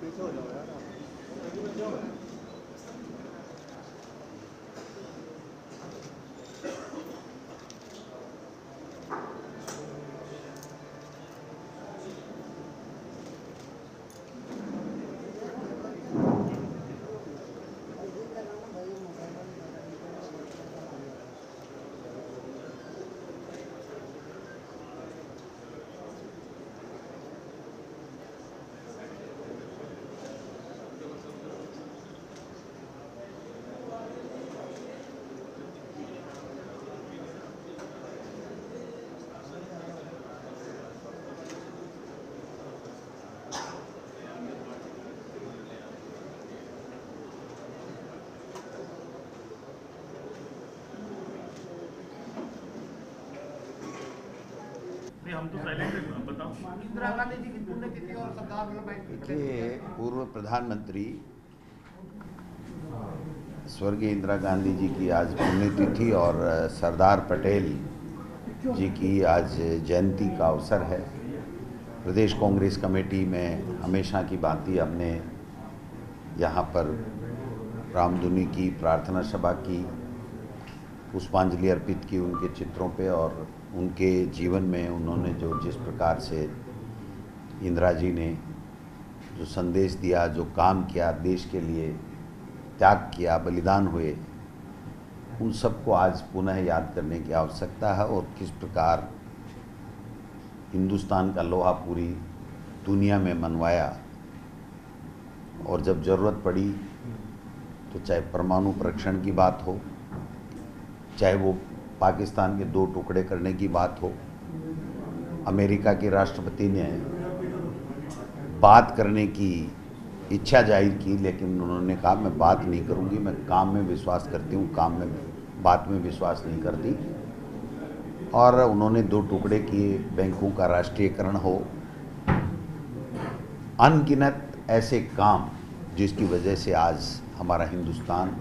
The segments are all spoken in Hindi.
पीछे हो जाओ यार हम तो साइलेंट हैं, बताओ। इंदिरा गांधी जी की पुण्यतिथि और सरदार वल्लभ भाई देखिए, पूर्व प्रधानमंत्री स्वर्गीय इंदिरा गांधी जी की आज पुण्यतिथि और सरदार पटेल जी की आज जयंती का अवसर है। प्रदेश कांग्रेस कमेटी में हमेशा की भांति हमने यहाँ पर रामधुनी की, प्रार्थना सभा की, पुष्पांजलि अर्पित की उनके चित्रों पे और उनके जीवन में उन्होंने जो जिस प्रकार से इंदिरा जी ने जो संदेश दिया, जो काम किया, देश के लिए त्याग किया, बलिदान हुए, उन सबको आज पुनः याद करने की आवश्यकता है। और किस प्रकार हिंदुस्तान का लोहा पूरी दुनिया में मनवाया और जब ज़रूरत पड़ी तो चाहे परमाणु परीक्षण की बात हो, चाहे वो पाकिस्तान के 2 टुकड़े करने की बात हो, अमेरिका के राष्ट्रपति ने बात करने की इच्छा जाहिर की, लेकिन उन्होंने कहा मैं बात नहीं करूंगी, मैं काम में विश्वास करती हूँ, काम में बात में विश्वास नहीं करती। और उन्होंने दो टुकड़े किए, बैंकों का राष्ट्रीयकरण हो, अनगिनत ऐसे काम जिसकी वजह से आज हमारा हिंदुस्तान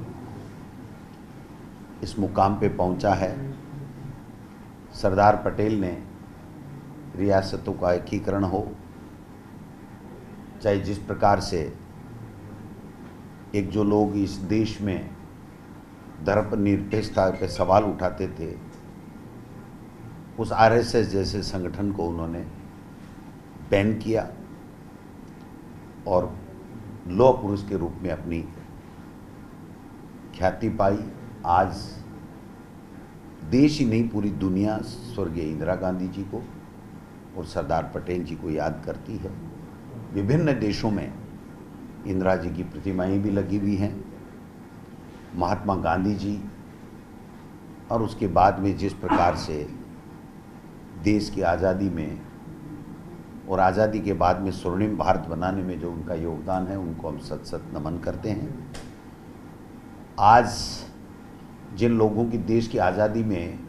इस मुकाम पे पहुंचा है। सरदार पटेल ने रियासतों का एकीकरण हो, चाहे जिस प्रकार से एक जो लोग इस देश में धर्मनिरपेक्षता पे सवाल उठाते थे, उस आरएसएस जैसे संगठन को उन्होंने बैन किया और लौह पुरुष के रूप में अपनी ख्याति पाई। आज देश ही नहीं, पूरी दुनिया स्वर्गीय इंदिरा गांधी जी को और सरदार पटेल जी को याद करती है। विभिन्न देशों में इंदिरा जी की प्रतिमाएं भी लगी हुई हैं। महात्मा गांधी जी और उसके बाद में जिस प्रकार से देश की आज़ादी में और आज़ादी के बाद में स्वर्णिम भारत बनाने में जो उनका योगदान है, उनको हम सत सत नमन करते हैं। आज जिन लोगों की देश की आज़ादी में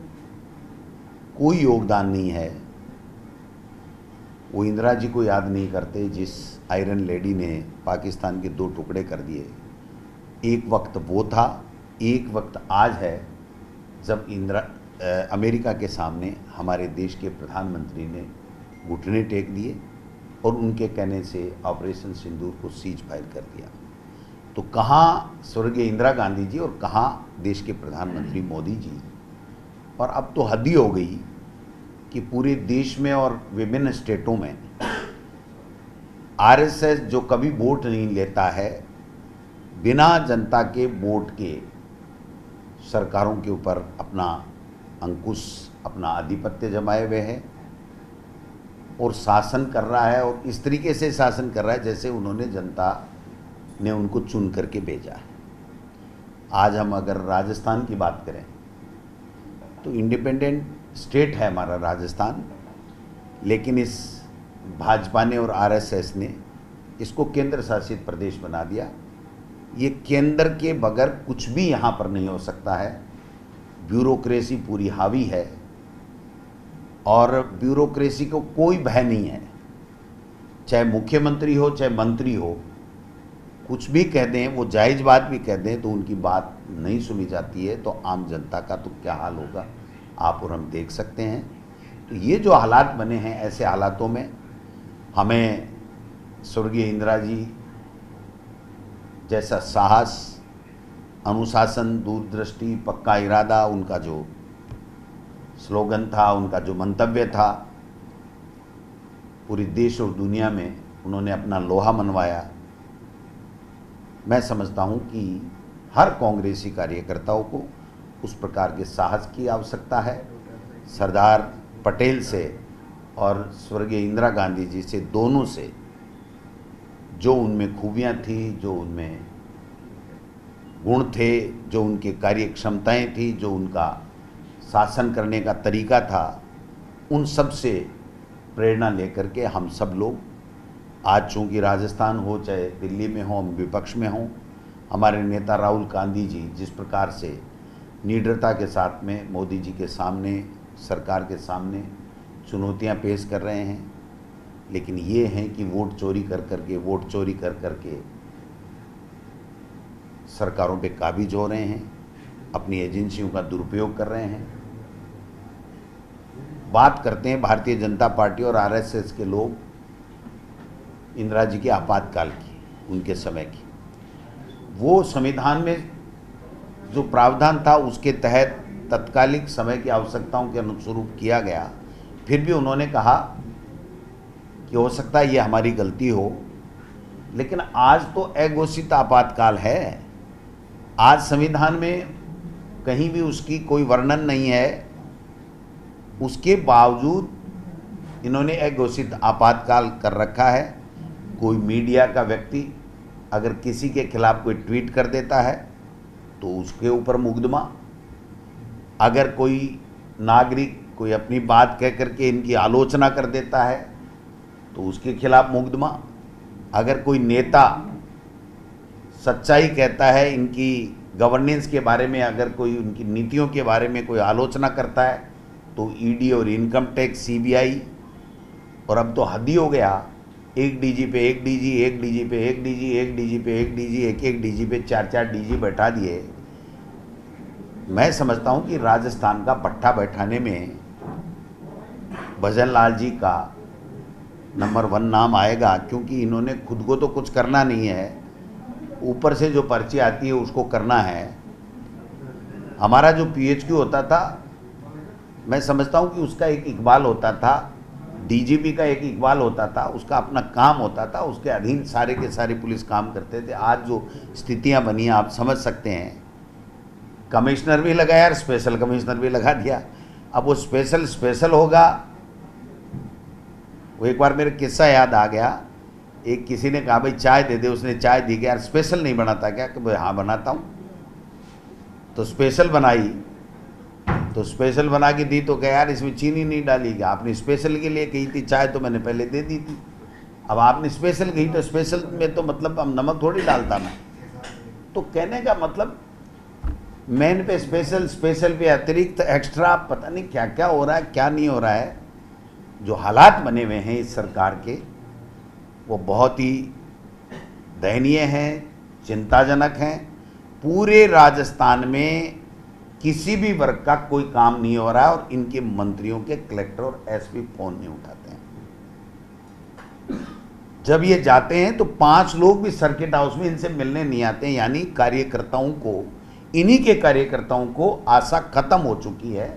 कोई योगदान नहीं है, वो इंदिरा जी को याद नहीं करते, जिस आयरन लेडी ने पाकिस्तान के दो टुकड़े कर दिए। एक वक्त वो था, एक वक्त आज है जब अमेरिका के सामने हमारे देश के प्रधानमंत्री ने घुटने टेक दिए और उनके कहने से ऑपरेशन सिंदूर को सीज फायर कर दिया। तो कहाँ स्वर्गीय इंदिरा गांधी जी और कहाँ देश के प्रधानमंत्री मोदी जी। और अब तो हद ही हो गई कि पूरे देश में और विभिन्न स्टेटों में आरएसएस जो कभी वोट नहीं लेता है, बिना जनता के वोट के सरकारों के ऊपर अपना अंकुश, अपना आधिपत्य जमाए हुए है और शासन कर रहा है। और इस तरीके से शासन कर रहा है जैसे उन्होंने जनता ने उनको चुन करके भेजा है। आज हम अगर राजस्थान की बात करें तो इंडिपेंडेंट स्टेट है हमारा राजस्थान, लेकिन इस भाजपा ने और आरएसएस ने इसको केंद्र शासित प्रदेश बना दिया। ये केंद्र के बगैर कुछ भी यहाँ पर नहीं हो सकता है। ब्यूरोक्रेसी पूरी हावी है और ब्यूरोक्रेसी को कोई भय नहीं है। चाहे मुख्यमंत्री हो, चाहे मंत्री हो, कुछ भी कह दें, वो जायज़ बात भी कह दें तो उनकी बात नहीं सुनी जाती है। तो आम जनता का तो क्या हाल होगा आप और हम देख सकते हैं। तो ये जो हालात बने हैं, ऐसे हालातों में हमें स्वर्गीय इंदिरा जी जैसा साहस, अनुशासन, दूरदृष्टि, पक्का इरादा, उनका जो स्लोगन था, उनका जो मंतव्य था, पूरे देश और दुनिया में उन्होंने अपना लोहा मनवाया। मैं समझता हूं कि हर कांग्रेसी कार्यकर्ताओं को उस प्रकार के साहस की आवश्यकता है। सरदार पटेल से और स्वर्गीय इंदिरा गांधी जी से, दोनों से जो उनमें खूबियां थी, जो उनमें गुण थे, जो उनके कार्य क्षमताएं थी, जो उनका शासन करने का तरीका था, उन सब से प्रेरणा लेकर के हम सब लोग आज, चूँकि राजस्थान हो चाहे दिल्ली में हो, हम विपक्ष में हों, हमारे नेता राहुल गांधी जी जिस प्रकार से निडरता के साथ में मोदी जी के सामने, सरकार के सामने चुनौतियां पेश कर रहे हैं, लेकिन ये हैं कि वोट चोरी कर करके सरकारों पे काबिज हो रहे हैं, अपनी एजेंसियों का दुरुपयोग कर रहे हैं। बात करते हैं भारतीय जनता पार्टी और आरएसएस के लोग इंदिरा जी के आपातकाल की, उनके समय की। वो संविधान में जो प्रावधान था उसके तहत तत्कालिक समय की आवश्यकताओं के अनुरूप किया गया। फिर भी उन्होंने कहा कि हो सकता है ये हमारी गलती हो, लेकिन आज तो अघोषित आपातकाल है। आज संविधान में कहीं भी उसकी कोई वर्णन नहीं है, उसके बावजूद इन्होंने अघोषित आपातकाल कर रखा है। कोई मीडिया का व्यक्ति अगर किसी के खिलाफ कोई ट्वीट कर देता है तो उसके ऊपर मुकदमा, अगर कोई नागरिक कोई अपनी बात कह करके इनकी आलोचना कर देता है तो उसके खिलाफ मुकदमा, अगर कोई नेता सच्चाई कहता है, इनकी गवर्नेंस के बारे में अगर कोई उनकी नीतियों के बारे में कोई आलोचना करता है तो ईडी और इनकम टैक्स, सीबीआई, और अब तो हद ही हो गया, एक डीजी पे एक डीजी, एक डीजी पे एक डीजी, एक डीजी पे एक डीजी, एक डीजी पे चार चार डीजी बैठा दिए। मैं समझता हूं कि राजस्थान का पट्टा बैठाने में भजन लाल जी का नंबर 1 नाम आएगा, क्योंकि इन्होंने खुद को तो कुछ करना नहीं है, ऊपर से जो पर्ची आती है उसको करना है। हमारा जो पीएचक्यू होता था, मैं समझता हूं कि उसका एक इकबाल होता था, डीजीपी का एक इकबाल होता था, उसका अपना काम होता था, उसके अधीन सारे के सारे पुलिस काम करते थे। आज जो स्थितियां बनी आप समझ सकते हैं, कमिश्नर भी लगाया और स्पेशल कमिश्नर भी लगा दिया। अब वो स्पेशल होगा। वो एक बार मेरे किस्सा याद आ गया, एक किसी ने कहा भाई चाय दे दे, उसने चाय दी, कि यार स्पेशल नहीं बनाता क्या? कि भाई हाँ बनाता हूँ। तो स्पेशल बनाई, तो स्पेशल बना के दी तो क्या यार इसमें चीनी नहीं डाली? क्या आपने स्पेशल के लिए कही थी चाय, तो मैंने पहले दे दी थी। अब आपने स्पेशल कही तो स्पेशल में तो मतलब अब नमक थोड़ी डालता मैं। तो कहने का मतलब मेन पे स्पेशल, स्पेशल पे अतिरिक्त, एक्स्ट्रा, पता नहीं क्या क्या हो रहा है, क्या नहीं हो रहा है। जो हालात बने हुए हैं इस सरकार के, वो बहुत ही दयनीय हैं, चिंताजनक हैं। पूरे राजस्थान में किसी भी वर्ग का कोई काम नहीं हो रहा है और इनके मंत्रियों के कलेक्टर और एसपी फोन नहीं उठाते हैं। जब ये जाते हैं तो 5 लोग भी सर्किट हाउस में इनसे मिलने नहीं आते हैं। यानी कार्यकर्ताओं को, इन्हीं के कार्यकर्ताओं को आशा खत्म हो चुकी है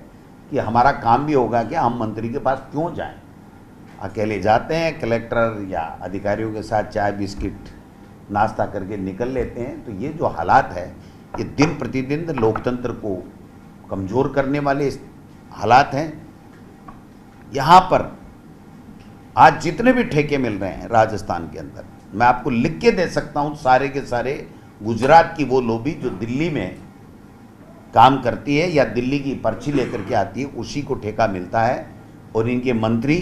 कि हमारा काम भी होगा कि हम मंत्री के पास क्यों जाएं। अकेले जाते हैं, कलेक्टर या अधिकारियों के साथ चाय बिस्किट नाश्ता करके निकल लेते हैं। तो ये जो हालात है, ये दिन प्रतिदिन लोकतंत्र को कमज़ोर करने वाले हालात हैं। यहाँ पर आज जितने भी ठेके मिल रहे हैं राजस्थान के अंदर, मैं आपको लिख के दे सकता हूँ, सारे के सारे गुजरात की वो लोबी जो दिल्ली में काम करती है या दिल्ली की पर्ची लेकर के आती है, उसी को ठेका मिलता है। और इनके मंत्री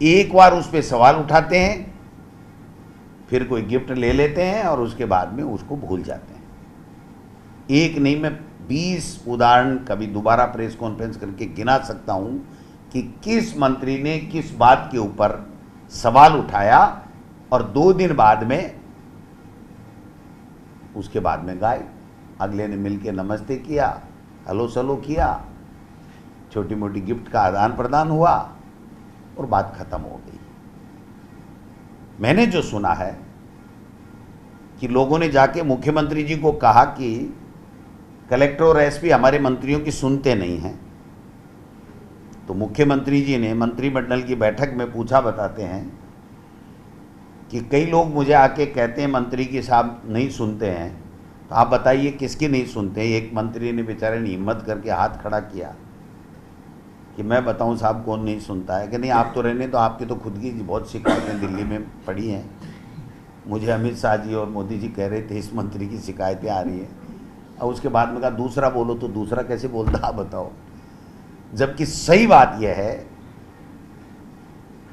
एक बार उस पर सवाल उठाते हैं, फिर कोई गिफ्ट ले लेते हैं और उसके बाद में उसको भूल जाते हैं। एक नहीं, मैं 20 उदाहरण कभी दोबारा प्रेस कॉन्फ्रेंस करके गिना सकता हूं कि किस मंत्री ने किस बात के ऊपर सवाल उठाया और 2 दिन बाद में उसके बाद में गायब। अगले ने मिलके नमस्ते किया, हेलो सलो किया, छोटी मोटी गिफ्ट का आदान प्रदान हुआ और बात खत्म हो गई। मैंने जो सुना है कि लोगों ने जाके मुख्यमंत्री जी को कहा कि कलेक्टर और एसपी हमारे मंत्रियों की सुनते नहीं हैं। तो मुख्यमंत्री जी ने मंत्रिमंडल की बैठक में पूछा, बताते हैं कि कई लोग मुझे आके कहते हैं मंत्री की साहब नहीं सुनते हैं, तो आप बताइए किसकी नहीं सुनते हैं? एक मंत्री ने बेचारे ने हिम्मत करके हाथ खड़ा किया कि मैं बताऊं साहब कौन नहीं सुनता है। कि नहीं आप तो रहने, तो आपकी तो खुद की बहुत शिकायतें दिल्ली में पड़ी हैं। मुझे अमित शाह जी और मोदी जी कह रहे थे इस मंत्री की शिकायतें आ रही हैं। और उसके बाद में कहा दूसरा बोलो, तो दूसरा कैसे बोलता आप बताओ? जबकि सही बात यह है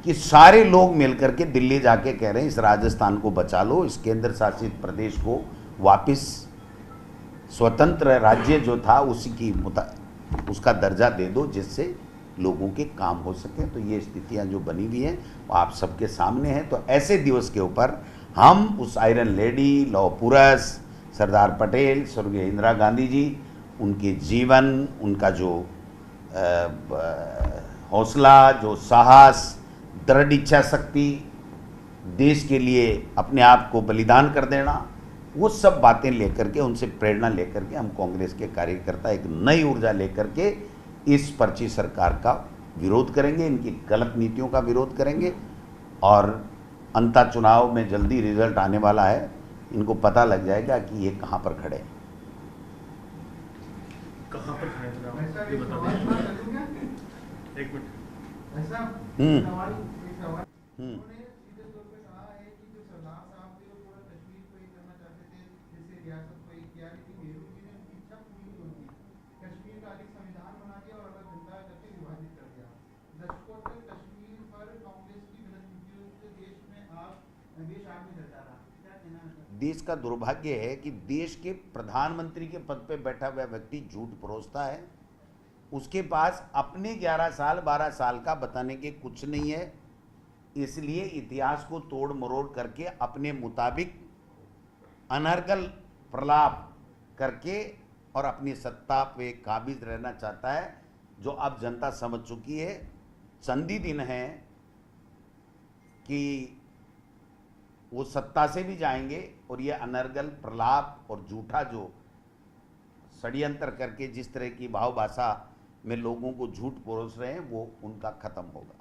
कि सारे लोग मिलकर के दिल्ली जाके कह रहे हैं इस राजस्थान को बचा लो, इस केंद्र शासित प्रदेश को वापस स्वतंत्र राज्य जो था उसका दर्जा दे दो, जिससे लोगों के काम हो सके। तो ये स्थितियां जो बनी हुई हैं वो आप सबके सामने हैं। तो ऐसे दिवस के ऊपर हम उस आयरन लेडी, लौह पुरुष सरदार पटेल, स्वर्गीय इंदिरा गांधी जी, उनके जीवन, उनका जो हौसला, जो साहस, दृढ़ इच्छा शक्ति, देश के लिए अपने आप को बलिदान कर देना, वो सब बातें लेकर के, उनसे प्रेरणा लेकर के हम कांग्रेस के कार्यकर्ता एक नई ऊर्जा लेकर के इस पर्ची सरकार का विरोध करेंगे, इनकी गलत नीतियों का विरोध करेंगे। और अंता चुनाव में जल्दी रिजल्ट आने वाला है, इनको पता लग जाएगा कि ये कहाँ पर खड़े हैं। कहाँ पर खड़े थे आप? ये बता दीजिए। एक मिनट। देश का दुर्भाग्य है कि देश के प्रधानमंत्री के पद पे बैठा हुआ व्यक्ति झूठ परोसता है, उसके पास अपने 11 साल 12 साल का बताने के कुछ नहीं है, इसलिए इतिहास को तोड़ मरोड़ करके अपने मुताबिक अनर्गल प्रलाप करके और अपनी सत्ता पे काबिज रहना चाहता है, जो अब जनता समझ चुकी है। चंद ही दिन है कि वो सत्ता से भी जाएंगे और ये अनर्गल प्रलाप और झूठा जो षड्यंत्र करके जिस तरह की भाव भाषा में लोगों को झूठ परोस रहे हैं वो उनका खत्म होगा।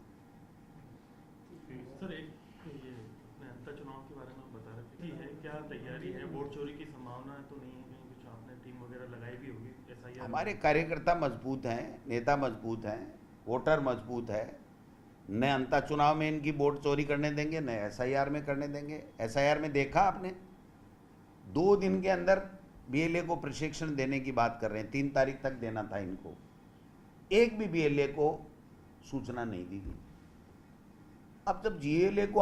सर, एक ये अपने अंतर चुनाव के बारे में बता रहे थे कि है क्या तैयारी है, वोट चोरी की संभावना तो नहीं है, कहीं कुछ आपने टीम वगैरह लगाई भी होगी ऐसा? हमारे कार्यकर्ता मजबूत हैं, नेता मजबूत हैं, वोटर मजबूत है। न अंतर चुनाव में इनकी वोट चोरी करने देंगे, न एसआईआर में करने देंगे। एसआईआर में देखा आपने, 2 दिन के अंदर बीएलए को प्रशिक्षण देने की बात कर रहे हैं, 3 तारीख तक देना था इनको। एक भी बीएलए को सूचना नहीं दी गई। अब जब बीएलए को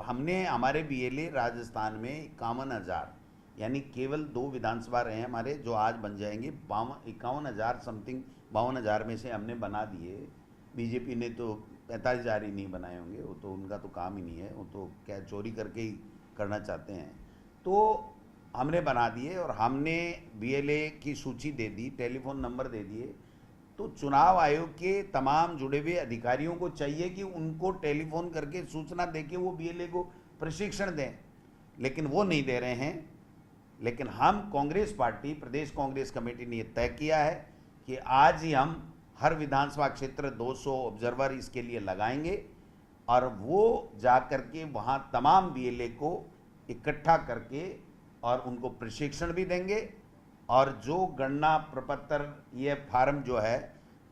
हमने हमारे बीएलए राजस्थान में 51,000 यानी केवल 2 विधानसभा रहे हैं हमारे, जो आज बन जाएंगे 51,000 समथिंग, 52,000 में से हमने बना दिए। बीजेपी ने तो 45,000 ही नहीं बनाए होंगे, वो तो उनका तो काम ही नहीं है, वो तो क्या चोरी करके ही करना चाहते हैं। तो हमने बना दिए और हमने बीएलए की सूची दे दी, टेलीफोन नंबर दे दिए। तो चुनाव आयोग के तमाम जुड़े हुए अधिकारियों को चाहिए कि उनको टेलीफोन करके सूचना देके वो बीएलए को प्रशिक्षण दें, लेकिन वो नहीं दे रहे हैं। लेकिन हम कांग्रेस पार्टी, प्रदेश कांग्रेस कमेटी ने यह तय किया है कि आज ही हम हर विधानसभा क्षेत्र 200 ऑब्जर्वर इसके लिए लगाएंगे और वो जा करके वहाँ तमाम बीएलए को इकट्ठा करके और उनको प्रशिक्षण भी देंगे। और जो गणना प्रपत्र ये फार्म जो है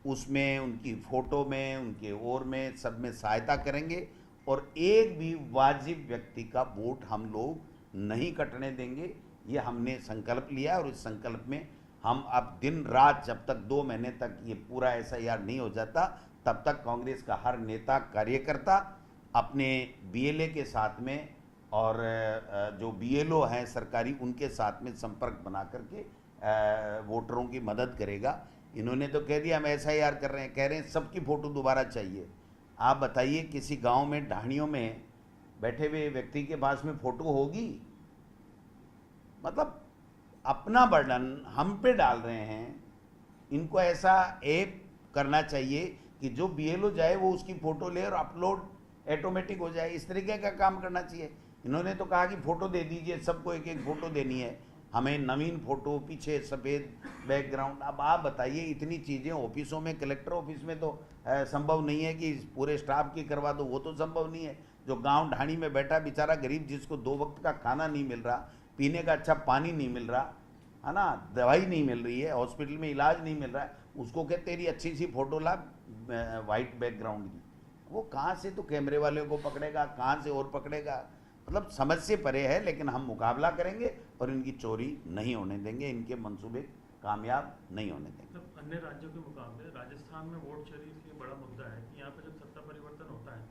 उसमें उनकी फ़ोटो में, उनके ओर में, सब में सहायता करेंगे। और एक भी वाजिब व्यक्ति का वोट हम लोग नहीं कटने देंगे, ये हमने संकल्प लिया। और इस संकल्प में हम अब दिन रात, जब तक 2 महीने तक ये पूरा एसआईआर नहीं हो जाता, तब तक कांग्रेस का हर नेता कार्यकर्ता अपने बीएलए के साथ में और जो बीएलओ हैं सरकारी, उनके साथ में संपर्क बना करके वोटरों की मदद करेगा। इन्होंने तो कह दिया हम एसआईआर कर रहे हैं, कह रहे हैं सबकी फ़ोटो दोबारा चाहिए। आप बताइए, किसी गांव में ढाणियों में बैठे हुए व्यक्ति के पास में फ़ोटो होगी? मतलब अपना बर्डन हम पे डाल रहे हैं। इनको ऐसा ऐप करना चाहिए कि जो बीएलओ जाए वो उसकी फ़ोटो ले और अपलोड ऑटोमेटिक हो जाए, इस तरीके का काम करना चाहिए। इन्होंने तो कहा कि फ़ोटो दे दीजिए, सबको एक एक फ़ोटो देनी है, हमें नवीन फ़ोटो, पीछे सफ़ेद बैकग्राउंड। अब आप बताइए, इतनी चीज़ें ऑफिसों में, कलेक्टर ऑफिस में तो संभव नहीं है कि पूरे स्टाफ की करवा दो, वो तो संभव नहीं है। जो गांव ढाणी में बैठा बेचारा गरीब, जिसको 2 वक्त का खाना नहीं मिल रहा, पीने का अच्छा पानी नहीं मिल रहा है ना, दवाई नहीं मिल रही है, हॉस्पिटल में इलाज नहीं मिल रहा है, उसको कहते तेरी अच्छी सी फ़ोटो ला वाइट बैकग्राउंड की, वो कहाँ से तो कैमरे वाले को पकड़ेगा, कहाँ से और पकड़ेगा। मतलब समझ से परे है, लेकिन हम मुकाबला करेंगे और इनकी चोरी नहीं होने देंगे, इनके मंसूबे कामयाब नहीं होने देंगे। मतलब अन्य राज्यों के मुकाबले राजस्थान में वोट चोरी इसलिए बड़ा मुद्दा है कि यहाँ पर जब सत्ता परिवर्तन होता है,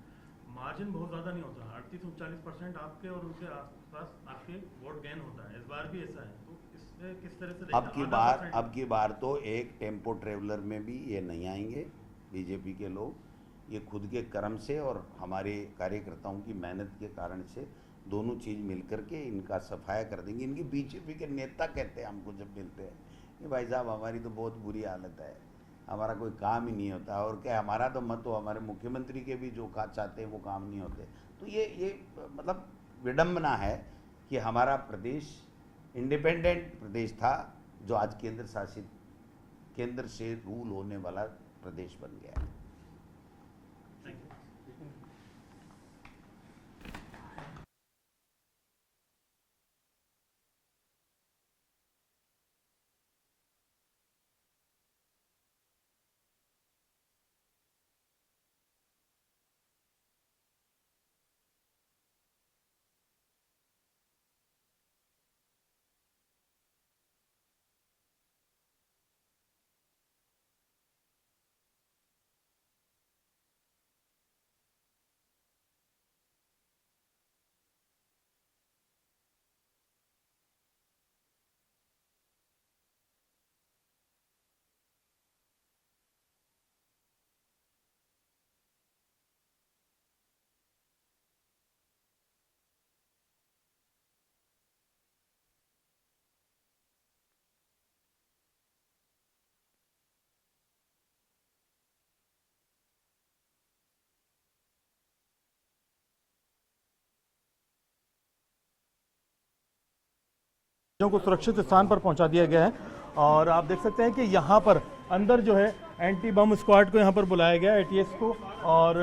मार्जिन बहुत ज़्यादा नहीं होता, 38-39% आपके और उनके आसपास आपके वोट गेन होता है। इस बार भी ऐसा है, तो इससे किस तरह से अब की बार तो एक टेम्पो ट्रेवलर में भी ये नहीं आएंगे बीजेपी के लोग। ये खुद के कर्म से और हमारे कार्यकर्ताओं की मेहनत के कारण से दोनों चीज़ मिलकर के इनका सफाया कर देंगे। इनकी बीजेपी के नेता कहते हैं हमको जब मिलते हैं कि भाई साहब हमारी तो बहुत बुरी हालत है, हमारा कोई काम ही नहीं होता, और क्या हमारा तो मत हो, हमारे मुख्यमंत्री के भी जो चाहते हैं वो काम नहीं होते। तो ये मतलब विडम्बना है कि हमारा प्रदेश इंडिपेंडेंट प्रदेश था, जो आज केंद्र शासित, केंद्र से रूल होने वाला प्रदेश बन गया है। को सुरक्षित स्थान पर पहुंचा दिया गया है। और आप देख सकते हैं कि यहाँ पर अंदर जो है एंटी बम स्क्वाड को यहाँ पर बुलाया गया, एटीएस को, और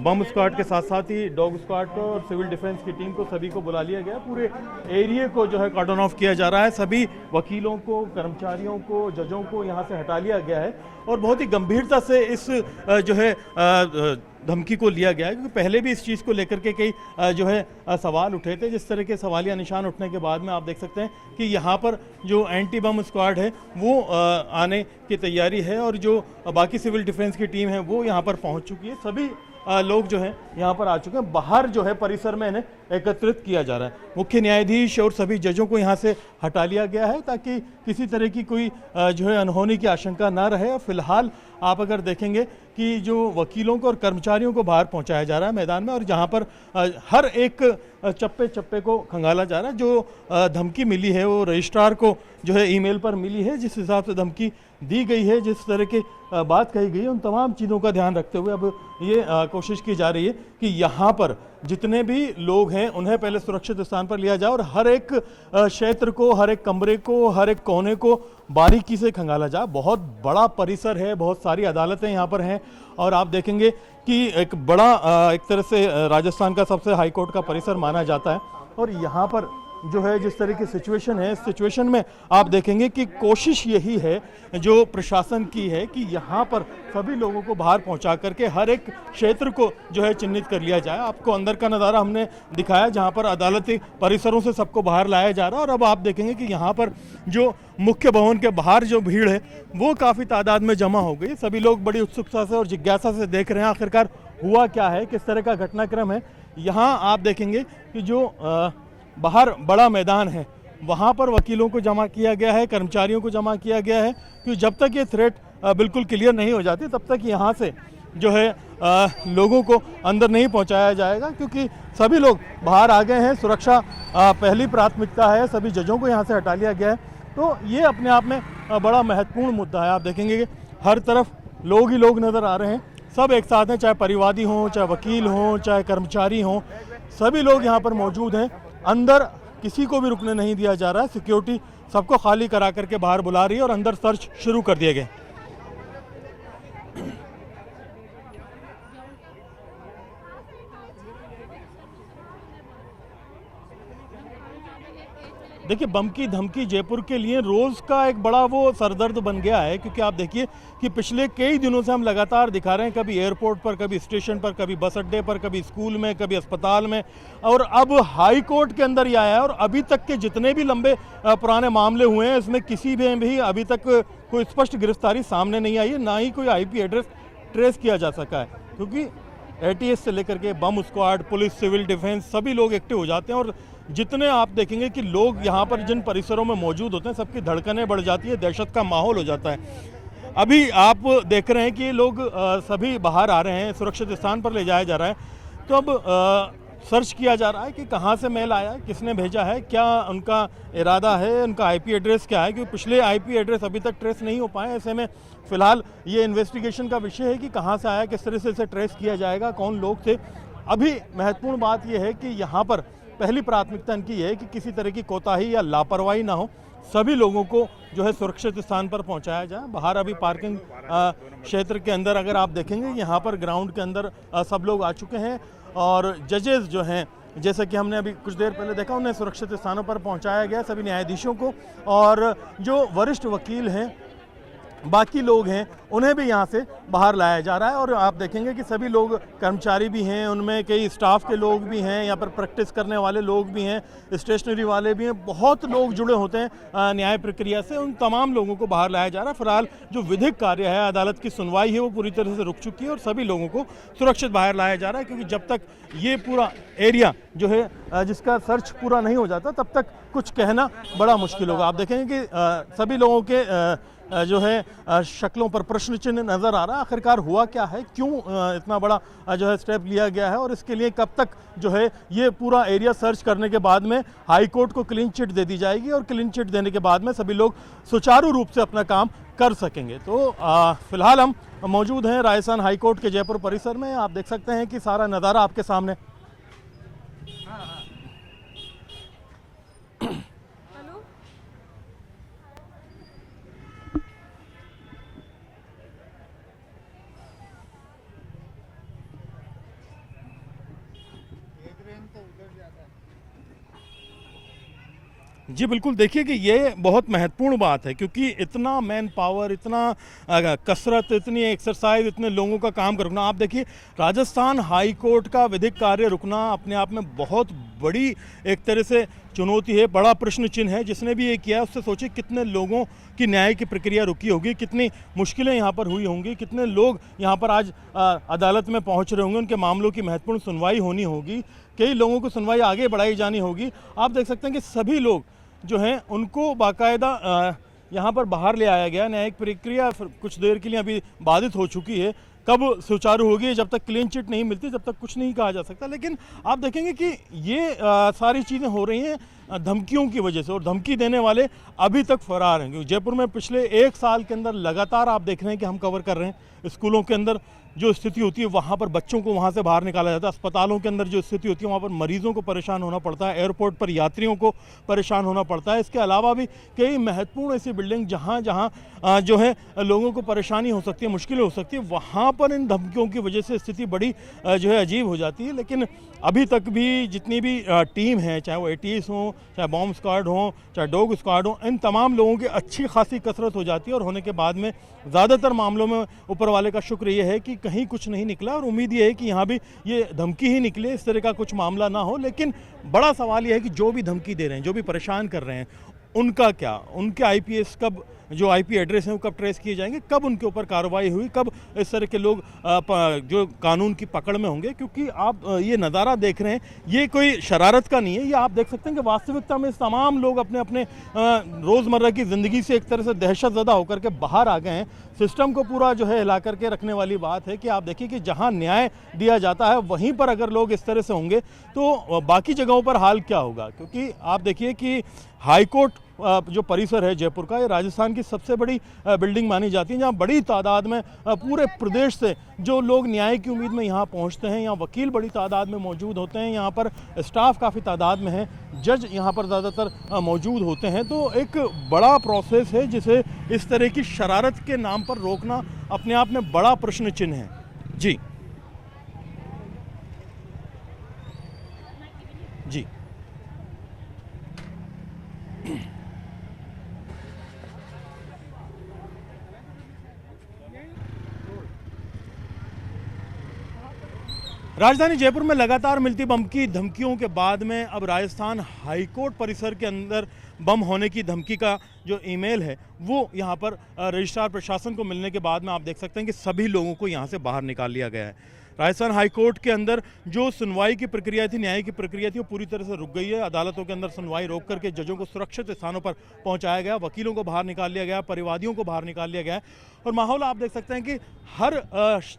बम स्क्वाड के साथ साथ ही डॉग स्क्वाड को और सिविल डिफेंस की टीम को, सभी को बुला लिया गया। पूरे एरिया को जो है कॉर्डन ऑफ किया जा रहा है। सभी वकीलों को, कर्मचारियों को, जजों को यहाँ से हटा लिया गया है और बहुत ही गंभीरता से इस जो है धमकी को लिया गया है, क्योंकि पहले भी इस चीज़ को लेकर के कई जो है सवाल उठे थे। जिस तरह के सवालिया निशान उठने के बाद में आप देख सकते हैं कि यहाँ पर जो एंटी बम स्क्वाड है वो आने की तैयारी है और जो बाकी सिविल डिफेंस की टीम है वो यहाँ पर पहुँच चुकी है। सभी लोग जो हैं यहाँ पर आ चुके हैं। बाहर जो है परिसर में इन्हें एकत्रित किया जा रहा है। मुख्य न्यायाधीश और सभी जजों को यहाँ से हटा लिया गया है ताकि किसी तरह की कोई जो है अनहोनी की आशंका ना रहे। फिलहाल आप अगर देखेंगे कि जो वकीलों को और कर्मचारियों को बाहर पहुँचाया जा रहा है मैदान में, और जहाँ पर हर एक चप्पे चप्पे को खंगाला जा रहा है। जो धमकी मिली है वो रजिस्ट्रार को जो है ईमेल पर मिली है, जिस हिसाब से धमकी दी गई है, जिस तरह की बात कही गई है, उन तमाम चीज़ों का ध्यान रखते हुए अब ये कोशिश की जा रही है कि यहाँ पर जितने भी लोग हैं उन्हें पहले सुरक्षित स्थान पर लिया जाए और हर एक क्षेत्र को, हर एक कमरे को, हर एक कोने को बारीकी से खंगाला जाए। बहुत बड़ा परिसर है, बहुत सारी अदालतें यहाँ पर हैं और आप देखेंगे कि एक बड़ा एक तरह से राजस्थान का सबसे हाई कोर्ट का परिसर माना जाता है। और यहाँ पर जो है जिस तरह की सिचुएशन है, इस सिचुएशन में आप देखेंगे कि कोशिश यही है जो प्रशासन की है कि यहाँ पर सभी लोगों को बाहर पहुँचा करके हर एक क्षेत्र को जो है चिन्हित कर लिया जाए। आपको अंदर का नज़ारा हमने दिखाया जहाँ पर अदालती परिसरों से सबको बाहर लाया जा रहा है। और अब आप देखेंगे कि यहाँ पर जो मुख्य भवन के बाहर जो भीड़ है वो काफ़ी तादाद में जमा हो गई। सभी लोग बड़ी उत्सुकता से और जिज्ञासा से देख रहे हैं आखिरकार हुआ क्या है, किस तरह का घटनाक्रम है। यहाँ आप देखेंगे कि जो बाहर बड़ा मैदान है वहाँ पर वकीलों को जमा किया गया है, कर्मचारियों को जमा किया गया है, क्योंकि जब तक ये थ्रेट बिल्कुल क्लियर नहीं हो जाती तब तक यहाँ से जो है लोगों को अंदर नहीं पहुँचाया जाएगा, क्योंकि सभी लोग बाहर आ गए हैं। सुरक्षा पहली प्राथमिकता है, सभी जजों को यहाँ से हटा लिया गया है। तो ये अपने आप में बड़ा महत्वपूर्ण मुद्दा है। आप देखेंगे कि हर तरफ लोग ही लोग नज़र आ रहे हैं, सब एक साथ हैं, चाहे परिवादी हों, चाहे वकील हों, चाहे कर्मचारी हों, सभी लोग यहाँ पर मौजूद हैं। अंदर किसी को भी रुकने नहीं दिया जा रहा है। सिक्योरिटी सबको खाली करा करके बाहर बुला रही है और अंदर सर्च शुरू कर दिए गए। देखिए, बम की धमकी जयपुर के लिए रोज़ का एक बड़ा वो सरदर्द बन गया है, क्योंकि आप देखिए कि पिछले कई दिनों से हम लगातार दिखा रहे हैं, कभी एयरपोर्ट पर, कभी स्टेशन पर, कभी बस अड्डे पर, कभी स्कूल में, कभी अस्पताल में, और अब हाई कोर्ट के अंदर ही आया है। और अभी तक के जितने भी लंबे पुराने मामले हुए हैं इसमें किसी में भी अभी तक कोई स्पष्ट गिरफ्तारी सामने नहीं आई है, ना ही कोई IP एड्रेस ट्रेस किया जा सका है, क्योंकि ATS से लेकर के bomb squad, police, civil defence सभी लोग एक्टिव हो जाते हैं। और जितने आप देखेंगे कि लोग यहाँ पर जिन परिसरों में मौजूद होते हैं सबकी धड़कनें बढ़ जाती है, दहशत का माहौल हो जाता है। अभी आप देख रहे हैं कि ये लोग सभी बाहर आ रहे हैं, सुरक्षित स्थान पर ले जाया जा रहा है। तो अब सर्च किया जा रहा है कि कहाँ से मेल आया है, किसने भेजा है, क्या उनका इरादा है, उनका IP एड्रेस क्या है, क्योंकि पिछले IP एड्रेस अभी तक ट्रेस नहीं हो पाए। ऐसे में फ़िलहाल ये इन्वेस्टिगेशन का विषय है कि कहाँ से आया, किस तरह से इसे ट्रेस किया जाएगा, कौन लोग थे। अभी महत्वपूर्ण बात यह है कि यहाँ पर पहली प्राथमिकता इनकी है कि किसी तरह की कोताही या लापरवाही ना हो, सभी लोगों को जो है सुरक्षित स्थान पर पहुंचाया जाए। बाहर अभी पार्किंग क्षेत्र के अंदर अगर आप देखेंगे यहाँ पर ग्राउंड के अंदर सब लोग आ चुके हैं और जजेस जो हैं, जैसे कि हमने अभी कुछ देर पहले देखा, उन्हें सुरक्षित स्थानों पर पहुंचाया गया, सभी न्यायाधीशों को, और जो वरिष्ठ वकील हैं, बाकी लोग हैं, उन्हें भी यहाँ से बाहर लाया जा रहा है। और आप देखेंगे कि सभी लोग, कर्मचारी भी हैं, उनमें कई स्टाफ के लोग भी हैं, यहाँ पर प्रैक्टिस करने वाले लोग भी हैं, स्टेशनरी वाले भी हैं, बहुत लोग जुड़े होते हैं न्याय प्रक्रिया से। उन तमाम लोगों को बाहर लाया जा रहा है। फिलहाल जो विधिक कार्य है, अदालत की सुनवाई है, वो पूरी तरह से रुक चुकी है और सभी लोगों को सुरक्षित बाहर लाया जा रहा है, क्योंकि जब तक ये पूरा एरिया जो है जिसका सर्च पूरा नहीं हो जाता तब तक कुछ कहना बड़ा मुश्किल होगा। आप देखेंगे कि सभी लोगों के जो है शक्लों पर प्रश्न चिन्ह नज़र आ रहा है, आखिरकार हुआ क्या है, क्यों इतना बड़ा जो है स्टेप लिया गया है, और इसके लिए कब तक जो है ये पूरा एरिया सर्च करने के बाद में हाई कोर्ट को क्लीन चिट दे दी जाएगी और क्लीन चिट देने के बाद में सभी लोग सुचारू रूप से अपना काम कर सकेंगे। तो फिलहाल हम मौजूद हैं राजस्थान हाई कोर्ट के जयपुर परिसर में। आप देख सकते हैं कि सारा नज़ारा आपके सामने। जी बिल्कुल, देखिए कि ये बहुत महत्वपूर्ण बात है क्योंकि इतना मैन पावर, इतना कसरत, इतनी एक्सरसाइज, इतने लोगों का काम रुकना। आप देखिए राजस्थान हाई कोर्ट का विधिक कार्य रुकना अपने आप में बहुत बड़ी एक तरह से चुनौती है, बड़ा प्रश्न चिन्ह है। जिसने भी ये किया उससे सोचिए कितने लोगों की न्याय की प्रक्रिया रुकी होगी, कितनी मुश्किलें यहाँ पर हुई होंगी, कितने लोग यहाँ पर आज अदालत में पहुँच रहे होंगे, उनके मामलों की महत्वपूर्ण सुनवाई होनी होगी, कई लोगों को सुनवाई आगे बढ़ाई जानी होगी। आप देख सकते हैं कि सभी लोग जो हैं उनको बाकायदा यहाँ पर बाहर ले आया गया। न्यायिक प्रक्रिया कुछ देर के लिए अभी बाधित हो चुकी है, कब सुचारू होगी, जब तक क्लीन चिट नहीं मिलती तब तक कुछ नहीं कहा जा सकता। लेकिन आप देखेंगे कि ये सारी चीज़ें हो रही हैं धमकियों की वजह से, और धमकी देने वाले अभी तक फरार हैं। क्योंकि जयपुर में पिछले 1 साल के अंदर लगातार आप देख रहे हैं कि हम कवर कर रहे हैं स्कूलों के अंदर जो स्थिति होती है, वहाँ पर बच्चों को वहाँ से बाहर निकाला जाता है। अस्पतालों के अंदर जो स्थिति होती है वहाँ पर मरीजों को परेशान होना पड़ता है, एयरपोर्ट पर यात्रियों को परेशान होना पड़ता है। इसके अलावा भी कई महत्वपूर्ण ऐसी बिल्डिंग जहाँ जहाँ जो है लोगों को परेशानी हो सकती है, मुश्किलें हो सकती है, वहाँ पर इन धमकियों की वजह से स्थिति बड़ी जो है अजीब हो जाती है। लेकिन अभी तक भी जितनी भी टीम है, चाहे वो ATS हो, चाहे बॉम्ब स्क्वाड हो, चाहे डॉग स्क्वाड हो, इन तमाम लोगों की अच्छी खासी कसरत हो जाती है। और होने के बाद में ज़्यादातर मामलों में ऊपर वाले का शुक्र ये है कि कहीं कुछ नहीं निकला, और उम्मीद ये है कि यहाँ भी ये धमकी ही निकले, इस तरह का कुछ मामला ना हो। लेकिन बड़ा सवाल ये है कि जो भी धमकी दे रहे हैं, जो भी परेशान कर रहे हैं, उनका क्या, उनके IPS कब, जो IP एड्रेस हैं वो कब ट्रेस किए जाएंगे, कब उनके ऊपर कार्रवाई हुई, कब इस तरह के लोग जो कानून की पकड़ में होंगे। क्योंकि आप ये नज़ारा देख रहे हैं, ये कोई शरारत का नहीं है, ये आप देख सकते हैं कि वास्तविकता में तमाम लोग अपने अपने रोज़मर्रा की ज़िंदगी से एक तरह से दहशतज़दा होकर के बाहर आ गए हैं। सिस्टम को पूरा जो है हिला करके रखने वाली बात है कि आप देखिए कि जहाँ न्याय दिया जाता है वहीं पर अगर लोग इस तरह से होंगे तो बाकी जगहों पर हाल क्या होगा। क्योंकि आप देखिए कि हाईकोर्ट जो परिसर है जयपुर का, ये राजस्थान की सबसे बड़ी बिल्डिंग मानी जाती है, जहाँ बड़ी तादाद में पूरे प्रदेश से जो लोग न्याय की उम्मीद में यहाँ पहुँचते हैं। यहाँ वकील बड़ी तादाद में मौजूद होते हैं, यहाँ पर स्टाफ काफ़ी तादाद में है, जज यहाँ पर ज़्यादातर मौजूद होते हैं। तो एक बड़ा प्रोसेस है जिसे इस तरह की शरारत के नाम पर रोकना अपने आप में बड़ा प्रश्न चिन्ह है। जी जी राजधानी जयपुर में लगातार मिलती बम की धमकियों के बाद में अब राजस्थान हाईकोर्ट परिसर के अंदर बम होने की धमकी का जो ईमेल है वो यहाँ पर रजिस्ट्रार प्रशासन को मिलने के बाद में आप देख सकते हैं कि सभी लोगों को यहाँ से बाहर निकाल लिया गया है। राजस्थान हाईकोर्ट के अंदर जो सुनवाई की प्रक्रिया थी, न्याय की प्रक्रिया थी, वो पूरी तरह से रुक गई है। अदालतों के अंदर सुनवाई रोक करके जजों को सुरक्षित स्थानों पर पहुंचाया गया, वकीलों को बाहर निकाल लिया गया, परिवादियों को बाहर निकाल लिया गया। और माहौल आप देख सकते हैं कि हर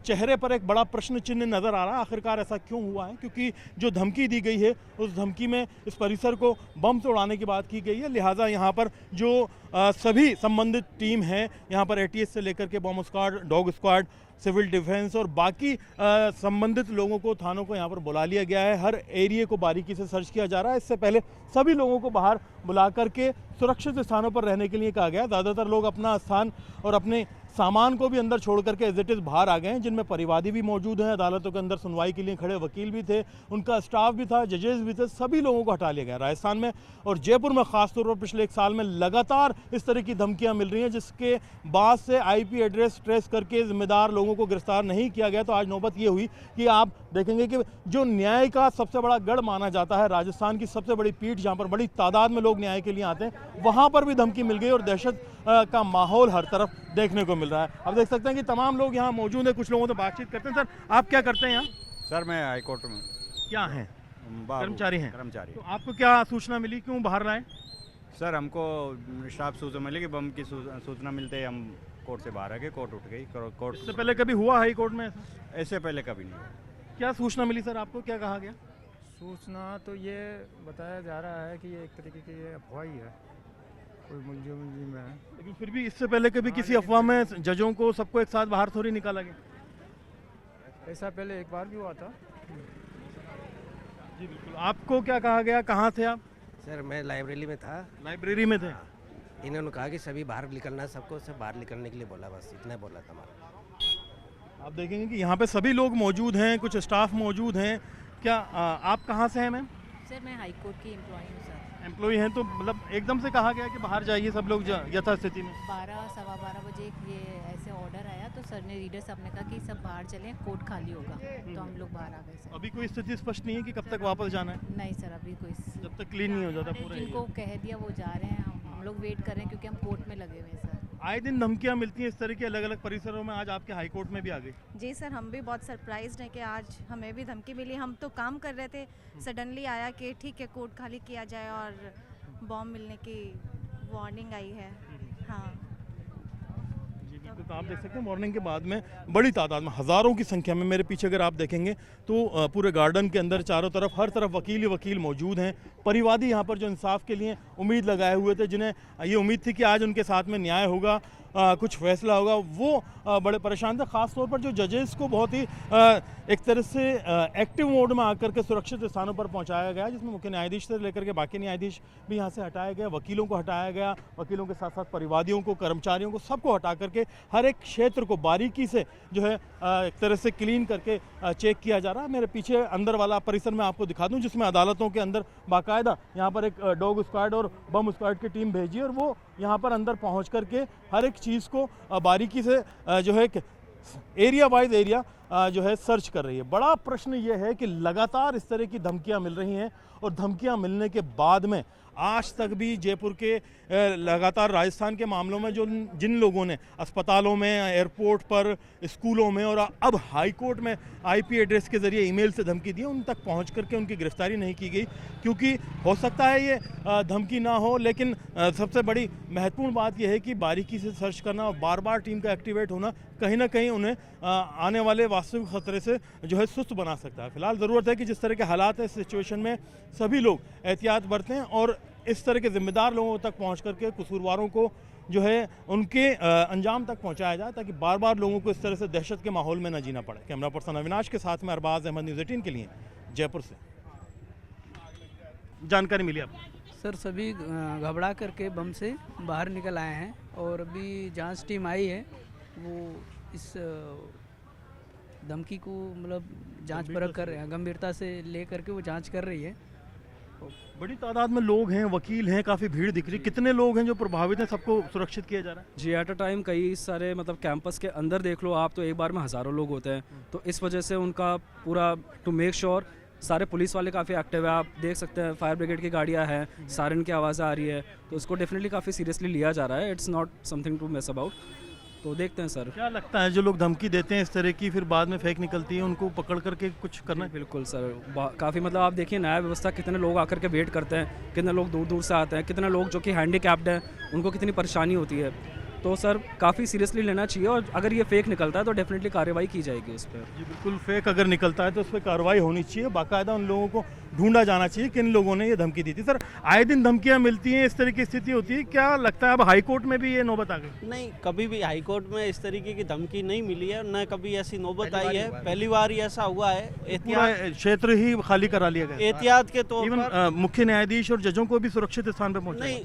चेहरे पर एक बड़ा प्रश्न चिन्ह नजर आ रहा है, आखिरकार ऐसा क्यों हुआ है। क्योंकि जो धमकी दी गई है उस धमकी में इस परिसर को बम से उड़ाने की बात की गई है। लिहाजा यहाँ पर जो सभी संबंधित टीम है, यहाँ पर ATS से लेकर के bomb squad, dog squad, civil defence और बाकी संबंधित लोगों को, थानों को यहाँ पर बुला लिया गया है। हर एरिया को बारीकी से सर्च किया जा रहा है। इससे पहले सभी लोगों को बाहर बुला करके सुरक्षित स्थानों पर रहने के लिए कहा गया। ज़्यादातर लोग अपना स्थान और अपने सामान को भी अंदर छोड़ करके एज इट इज़ बाहर आ गए हैं, जिनमें परिवादी भी मौजूद हैं, अदालतों के अंदर सुनवाई के लिए खड़े वकील भी थे, उनका स्टाफ भी था, जजेस भी थे, सभी लोगों को हटा लिया गया। राजस्थान में और जयपुर में खासतौर पर पिछले 1 साल में लगातार इस तरह की धमकियां मिल रही हैं, जिसके बाद से IP एड्रेस ट्रेस करके जिम्मेदार लोगों को गिरफ्तार नहीं किया गया। तो आज नौबत ये हुई कि आप देखेंगे कि जो न्याय का सबसे बड़ा गढ़ माना जाता है, राजस्थान की सबसे बड़ी पीठ, जहाँ पर बड़ी तादाद में लोग न्याय के लिए आते हैं, वहाँ पर भी धमकी मिल गई और दहशत का माहौल हर तरफ देखने को मिल रहा है। अब देख सकते हैं कि तमाम लोग यहाँ मौजूद हैं, कुछ लोगों से बातचीत करते हैं। सर, आप क्या करते हैं यहाँ? सर मैं हाई कोर्ट में क्या हैं? कर्मचारी हैं। कर्मचारी। तो आपको क्या सूचना मिली, क्यों बाहर लाए? सर हमको स्टाफ सूचना मिली कि बम की सूचना मिलते ही हम कोर्ट से बाहर आ गए, कोर्ट उठ गई। कोर्ट इससे पहले कभी हुआ हाई कोर्ट में ऐसा? ऐसे पहले कभी नहीं हुआ। क्या सूचना मिली सर आपको, क्या कहा गया? सूचना तो ये बताया जा रहा है कि ये एक तरीके की ये अफवाह ही है, कोई मुलजिम में है। लेकिन फिर भी इससे पहले कभी किसी अफवाह में जजों को सबको एक साथ बाहर थोड़ी निकाला गया? ऐसा पहले एक बार भी हुआ था। जी बिल्कुल। आपको क्या कहा गया, कहाँ थे आप? सर मैं लाइब्रेरी में था। लाइब्रेरी में थे। इन्होंने कहा कि सभी बाहर निकलना, सबको सब बाहर निकलने के लिए बोला, बस इतना बोला था हमारा। आप देखेंगे कि यहाँ पे सभी लोग मौजूद हैं, कुछ स्टाफ मौजूद हैं। क्या आप कहाँ से हैं मैम? सर मैं हाई कोर्ट की एम्प्लॉई हूँ सर। एम्प्लॉय हैं तो मतलब एकदम से कहा गया कि बाहर जाइए सब लोग यथास्थिति में। 12 सवा 12 बजे ये ऐसे ऑर्डर आया तो सर ने रीडर साहब ने कहा कि सब बाहर चलें, कोर्ट खाली होगा, तो हम लोग बाहर आ गए सर। अभी कोई स्थिति स्पष्ट नहीं है कि कब तक वापस जाना है, नहीं सर, अभी कोई जब तक क्लीन नहीं हो जाता पूरा जिनको एरिया। कह दिया वो जा रहे हैं, हम लोग वेट कर रहे हैं क्योंकि हम कोर्ट में लगे हुए हैं सर। आए दिन धमकियां मिलती हैं इस तरह के अलग अलग परिसरों में, आज आपके हाई कोर्ट में भी आ गई। जी सर, हम भी बहुत सरप्राइज्ड हैं कि आज हमें भी धमकी मिली। हम तो काम कर रहे थे, सडनली आया कि ठीक है कोर्ट खाली किया जाए और बॉम्ब मिलने की वार्निंग आई है। हाँ जी बिल्कुल, तो आप देख सकते हैं मॉर्निंग के बाद में बड़ी तादाद में, हज़ारों की संख्या में, मेरे पीछे अगर आप देखेंगे तो पूरे गार्डन के अंदर चारों तरफ हर तरफ वकील ही वकील मौजूद हैं। परिवादी यहाँ पर जो इंसाफ के लिए उम्मीद लगाए हुए थे, जिन्हें ये उम्मीद थी कि आज उनके साथ में न्याय होगा, कुछ फैसला होगा, वो बड़े परेशान थे। ख़ास तौर पर जो जजेस को बहुत ही एक तरह से एक्टिव मोड में आकर के सुरक्षित स्थानों पर पहुंचाया गया, जिसमें मुख्य न्यायाधीश से लेकर के बाकी न्यायाधीश भी यहाँ से हटाए गए, वकीलों को हटाया गया, वकीलों के साथ साथ परिवादियों को, कर्मचारियों को, सबको हटा करके हर एक क्षेत्र को बारीकी से जो है एक तरह से क्लीन करके चेक किया जा रहा है। मेरे पीछे अंदर वाला परिसर मैं आपको दिखा दूँ, जिसमें अदालतों के अंदर बाकायदा यहाँ पर एक डॉग स्क्वाड और बम स्क्वाड की टीम भेजी और वो यहाँ पर अंदर पहुँच करके हर एक चीज़ को बारीकी से जो है एरिया वाइज एरिया जो है सर्च कर रही है। बड़ा प्रश्न ये है कि लगातार इस तरह की धमकियां मिल रही हैं और धमकियां मिलने के बाद में आज तक भी जयपुर के लगातार राजस्थान के मामलों में जो जिन लोगों ने अस्पतालों में, एयरपोर्ट पर, स्कूलों में और अब हाई कोर्ट में आईपी एड्रेस के जरिए ईमेल से धमकी दी, उन तक पहुंच करके उनकी गिरफ्तारी नहीं की गई। क्योंकि हो सकता है ये धमकी ना हो, लेकिन सबसे बड़ी महत्वपूर्ण बात यह है कि बारीकी से सर्च करना और बार बार टीम का एक्टिवेट होना कहीं ना कहीं उन्हें आने वाले वास्तविक खतरे से जो है सुस्त बना सकता है। फिलहाल ज़रूरत है कि जिस तरह के हालात है इस सिचुएशन में सभी लोग एहतियात बरतें और इस तरह के जिम्मेदार लोगों तक पहुंच करके कसूरवारों को जो है उनके अंजाम तक पहुंचाया जाए, ताकि बार बार लोगों को इस तरह से दहशत के माहौल में न जीना पड़े। कैमरा पर्सन अविनाश के साथ में अरबाज अहमद, न्यूज़ 18 के लिए जयपुर से। जानकारी मिली आपको? सर सभी घबरा करके बम से बाहर निकल आए हैं और अभी जांच टीम आई है, वो इस धमकी को मतलब जांच परख कर रहे हैं, गंभीरता से ले करके वो जांच कर रही है। बड़ी तादाद में लोग हैं, वकील हैं, काफ़ी भीड़ दिख रही है। कितने लोग हैं जो प्रभावित हैं, सबको सुरक्षित किया जा रहा है? जी एट अ टाइम कई सारे मतलब कैंपस के अंदर देख लो आप, तो एक बार में हज़ारों लोग होते हैं, तो इस वजह से उनका पूरा टू मेक श्योर सारे पुलिस वाले काफ़ी एक्टिव है। आप देख सकते हैं फायर ब्रिगेड की गाड़ियाँ हैं, सायरन की आवाज़ आ रही है, तो इसको डेफिनेटली काफ़ी सीरियसली लिया जा रहा है। It's not something to mess about. तो देखते हैं सर। क्या लगता है जो लोग धमकी देते हैं इस तरह की, फिर बाद में फेक निकलती है, उनको पकड़ करके कुछ करना है? बिल्कुल सर, काफ़ी मतलब आप देखिए न्याय व्यवस्था, कितने लोग आकर के वेट करते हैं, कितने लोग दूर दूर से आते हैं, कितने लोग जो कि हैंडीकैप्ड हैं उनको कितनी परेशानी होती है। तो सर काफ़ी सीरियसली लेना चाहिए और अगर ये फेक निकलता है तो डेफिनेटली कार्रवाई की जाएगी उस पर। जी बिल्कुल, फेक अगर निकलता है तो उस पर कार्रवाई होनी चाहिए, बाकायदा उन लोगों को ढूंढा जाना चाहिए किन लोगों ने ये धमकी दी थी। सर आए दिन धमकियां मिलती हैं, इस तरह की स्थिति होती है, क्या लगता है अब हाई कोर्ट में भी ये नौबत आ गई? नहीं, कभी भी हाई कोर्ट में इस तरीके की धमकी नहीं मिली है, न कभी ऐसी नौबत आई है, पहली बार ही ऐसा हुआ है। पूरा क्षेत्र ही खाली करा लिया गया, एहतियात के तौर पर। मुख्य न्यायाधीश और जजों को भी सुरक्षित स्थान पर पहुंचा? नहीं,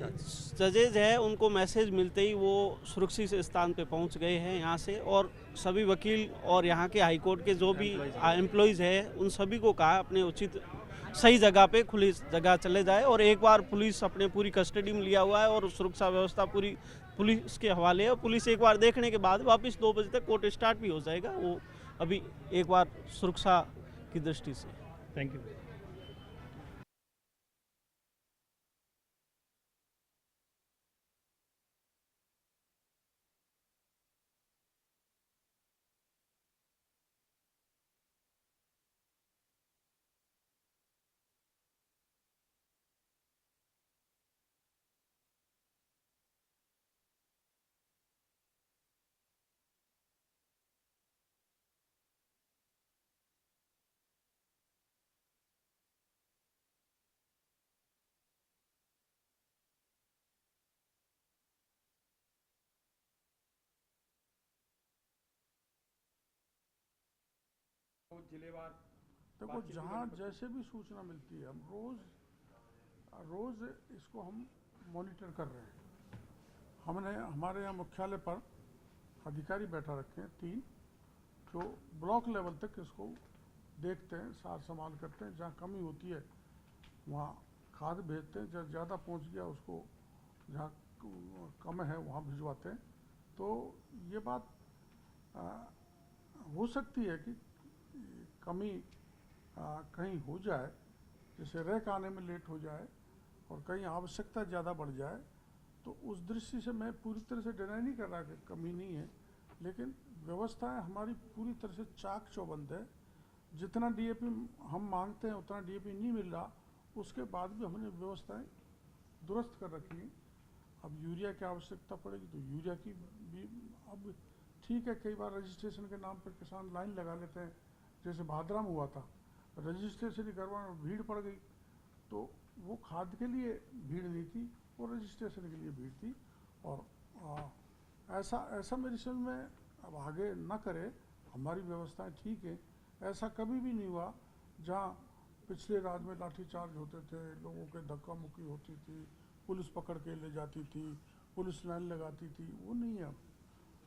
जजेज है उनको मैसेज मिलते ही वो सुरक्षित स्थान पे पहुंच गए हैं यहाँ से, और सभी वकील और यहाँ के हाई कोर्ट के जो भी एम्प्लॉइज़ है उन सभी को कहा अपने उचित सही जगह पे, खुली जगह चले जाए। और एक बार पुलिस अपने पूरी कस्टडी में लिया हुआ है और सुरक्षा व्यवस्था पूरी पुलिस के हवाले है। पुलिस एक बार देखने के बाद वापस 2 बजे तक कोर्ट स्टार्ट भी हो जाएगा, वो अभी एक बार सुरक्षा की दृष्टि से। Thank you. देखो जहाँ जैसे भी सूचना मिलती है, हम रोज इसको हम मॉनिटर कर रहे हैं। हमने हमारे यहाँ मुख्यालय पर अधिकारी बैठा रखे हैं 3, जो ब्लॉक लेवल तक इसको देखते हैं, सार संभाल करते हैं। जहाँ कमी होती है वहाँ खाद भेजते हैं, जब ज़्यादा पहुंच गया उसको जहाँ कम है वहाँ भिजवाते हैं। तो ये बात हो सकती है कि कमी कहीं हो जाए, जैसे रैक आने में लेट हो जाए और कहीं आवश्यकता ज़्यादा बढ़ जाए, तो उस दृष्टि से मैं पूरी तरह से डिनाई नहीं कर रहा कि कमी नहीं है, लेकिन व्यवस्थाएं हमारी पूरी तरह से चाक चौबंद है। जितना डीएपी हम मांगते हैं उतना डीएपी नहीं मिल रहा, उसके बाद भी हमने व्यवस्थाएं दुरुस्त कर रखी हैं। अब यूरिया की आवश्यकता पड़ेगी तो यूरिया की भी, अब ठीक है कई बार रजिस्ट्रेशन के नाम पर किसान लाइन लगा लेते हैं, जैसे भादरा में हुआ था, रजिस्ट्रेशन ही करवाने में भीड़ पड़ गई, तो वो खाद के लिए भीड़ नहीं थी, वो रजिस्ट्रेशन के लिए भीड़ थी। और ऐसा मेरी समझ में अब आगे न करे, हमारी व्यवस्थाएं ठीक है। ऐसा कभी भी नहीं हुआ जहाँ पिछले राज में लाठीचार्ज होते थे, लोगों के धक्का मुक्की होती थी, पुलिस पकड़ के ले जाती थी, पुलिस लाइन लगाती थी, वो नहीं है अब।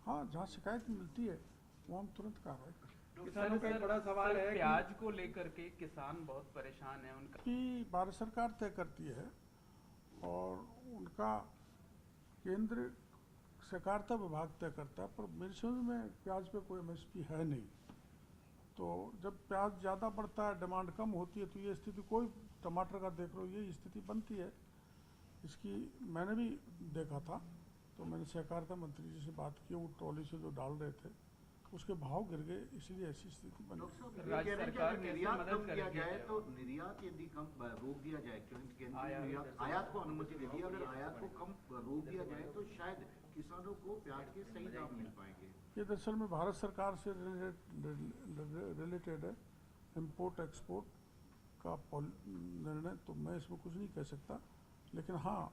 हाँ, जहाँ शिकायत मिलती है वो हम तुरंत कार्रवाई करते हैं। किसानों का एक बड़ा सवाल है प्याज को लेकर के किसान बहुत परेशान है, उनका कि भारत सरकार तय करती है और उनका केंद्र सहकारिता विभाग तय करता है, पर मेरी समझ में प्याज पे कोई एमएसपी है नहीं। तो जब प्याज ज़्यादा बढ़ता है, डिमांड कम होती है, तो ये स्थिति, कोई टमाटर का देख लो, ये स्थिति बनती है। इसकी मैंने भी देखा था, तो मैंने सहकारिता मंत्री जी से बात की, वो ट्रॉली से जो डाल रहे थे उसके भाव गिर गए, इसलिए ऐसी स्थिति बनी। राज्य सरकार निर्यात कम किया जाए तो निर्यात यदि कम रोक दिया जाए, क्योंकि आयात को अनुमति दे दी, अगर आयात को कम रोक दिया जाए तो शायद किसानों को प्याज के सही दाम मिल पाएंगे। ये दरअसल में भारत सरकार से रिलेटेड है, इम्पोर्ट एक्सपोर्ट का निर्णय, तो मैं इसमें कुछ नहीं कह सकता। लेकिन हाँ,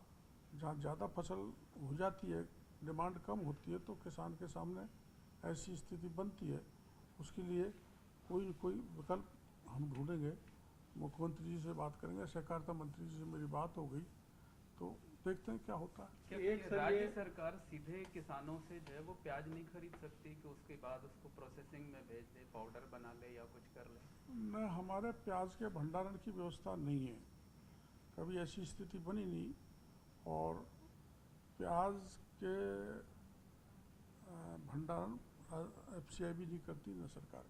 जहाँ ज़्यादा फसल हो जाती है, डिमांड कम होती है, तो किसान के सामने ऐसी स्थिति बनती है, उसके लिए कोई न कोई विकल्प हम ढूंढेंगे। मुख्यमंत्री जी से बात करेंगे, सहकारिता मंत्री जी से मेरी बात हो गई, तो देखते हैं क्या होता है। एक राज्य सरकार सीधे किसानों से जो है वो प्याज नहीं खरीद सकती कि उसके बाद उसको प्रोसेसिंग में भेज दे, पाउडर बना ले या कुछ कर ले? नहीं, हमारे प्याज के भंडारण की व्यवस्था नहीं है, कभी ऐसी स्थिति बनी नहीं। और प्याज के भंडारण एफसीआई भी नहीं करती, न सरकार।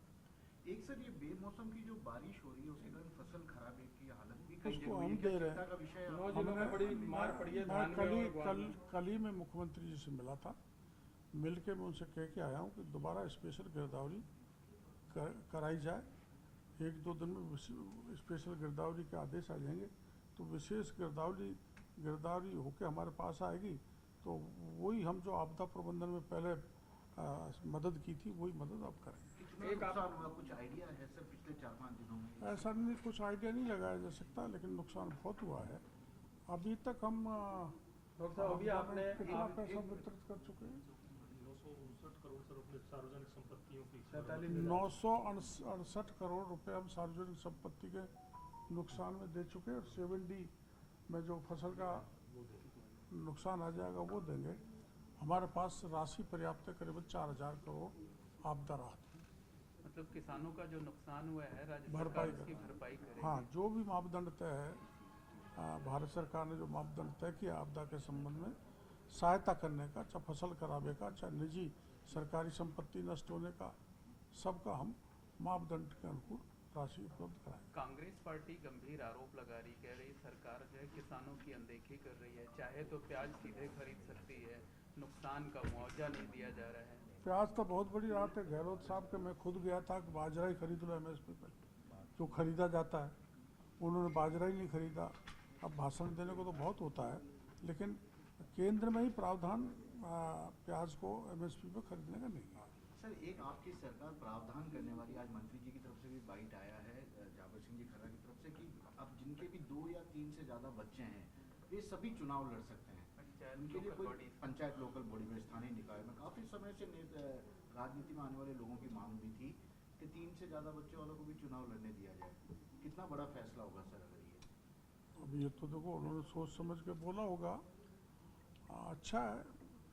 एक सर, ये बेमौसम की जो बारिश हो रही है उसके कारण फसल खराब की हालत भी उसको हम दे रहे हैं। मैं कल ही में मुख्यमंत्री जी से मिला था, मिल के मैं उनसे कह के आया हूँ कि दोबारा स्पेशल गिरदावरी कराई जाए। 1-2 दिन में स्पेशल गिरदावरी के आदेश आ जाएंगे, तो विशेष गिरदावरी होके हमारे पास आएगी, तो वही हम जो आपदा प्रबंधन में पहले मदद की थी, वही मदद अब करेंगे। कुछ आइडिया है सर पिछले 4-5 दिनों में? ऐसा नहीं, कुछ आइडिया नहीं लगाया जा सकता, लेकिन नुकसान बहुत हुआ है। अभी तक हम डॉक्टर साहब अभी आपने कितना पैसा वितरित कर चुके हैं? 969 करोड़ रुपए सार्वजनिक संपत्तियों की 968 करोड़ रुपए हम सार्वजनिक संपत्ति के नुकसान में दे चुके हैं, और 7D में जो फसल का नुकसान आ जाएगा वो देंगे। हमारे पास राशि पर्याप्त है, करीबन 4000 करोड़ आपदा राहत। मतलब किसानों का जो नुकसान हुआ है राज्य भरपाई सरकार उसकी भरपाई करेगी। हाँ, जो भी मापदंड तय है, भारत सरकार ने जो मापदंड तय किया आपदा के संबंध में सहायता करने का, चाहे फसल खराबे का, चाहे निजी सरकारी संपत्ति नष्ट होने का, सबका हम मापदंड के अनुकूल राशि उपलब्ध कराएंगे। कांग्रेस पार्टी गंभीर आरोप लगा रही, कह रही सरकार जो है किसानों की अनदेखी कर रही है, चाहे तो प्याज सीधे खरीद सकती है, नुकसान का मुआवजा नहीं दिया जा रहा है। प्याज तो बहुत बड़ी बात है। गहलोत साहब के मैं खुद गया था कि बाजरा ही खरीद लो एमएसपी पे, जो खरीदा जाता है, उन्होंने बाजरा ही नहीं खरीदा। अब भाषण देने को तो बहुत होता है, लेकिन केंद्र में ही प्रावधान प्याज को एमएसपी पे खरीदने का नहीं है। सर, एक आपकी सरकार प्रावधान करने वाली, आज मंत्री जी की तरफ से भी बाइट आया है जाबर सिंह जी खर्रा की तरफ से, कि अब जिनके भी 2 या 3 से ज़्यादा बच्चे हैं वे सभी चुनाव लड़ सकते हैं। उनके लिए कोई पंचायत लोकल बॉडी में, स्थानीय निकाय में काफ़ी समय से राजनीति में आने वाले लोगों की मांग भी थी कि 3 से ज़्यादा बच्चों वालों को भी चुनाव लड़ने दिया जाए। कितना बड़ा फैसला होगा सर अगर ये? अब ये तो देखो, उन्होंने सोच समझ के बोला होगा। अच्छा है,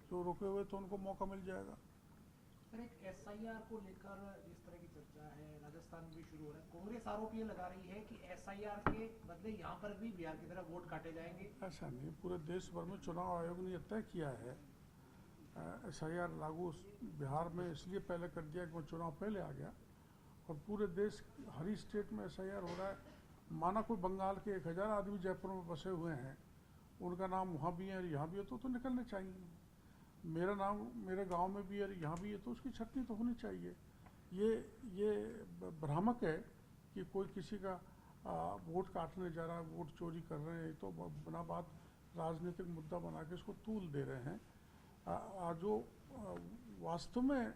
जो रुके हुए तो उनको मौका मिल जाएगा। सर एक एसआईआर को लेकर जिस तरह की चर्चा है राजस्थान में भी शुरू हो रहा है, कांग्रेस आरोप ये लगा रही है कि एसआईआर के बदले यहाँ पर भी बिहार की तरह वोट काटे जाएंगे। ऐसा नहीं, पूरे देश भर में चुनाव आयोग ने यह तय किया है एसआईआर लागू बिहार में इसलिए पहले कर दिया कि वो चुनाव पहले आ गया, और पूरे देश हर ही स्टेट में एसआईआर हो रहा है। माना कोई बंगाल के 1000 आदमी जयपुर में बसे हुए हैं, उनका नाम वहाँ भी है और यहाँ भी है तो निकलने चाहिए। मेरा नाम मेरे गांव में भी है और यहाँ भी है तो उसकी छटनी तो होनी चाहिए। ये भ्रामक है कि कोई किसी का वोट काटने जा रहा है, वोट चोरी कर रहे हैं, तो बना बात राजनीतिक मुद्दा बना के इसको तूल दे रहे हैं। जो वास्तव में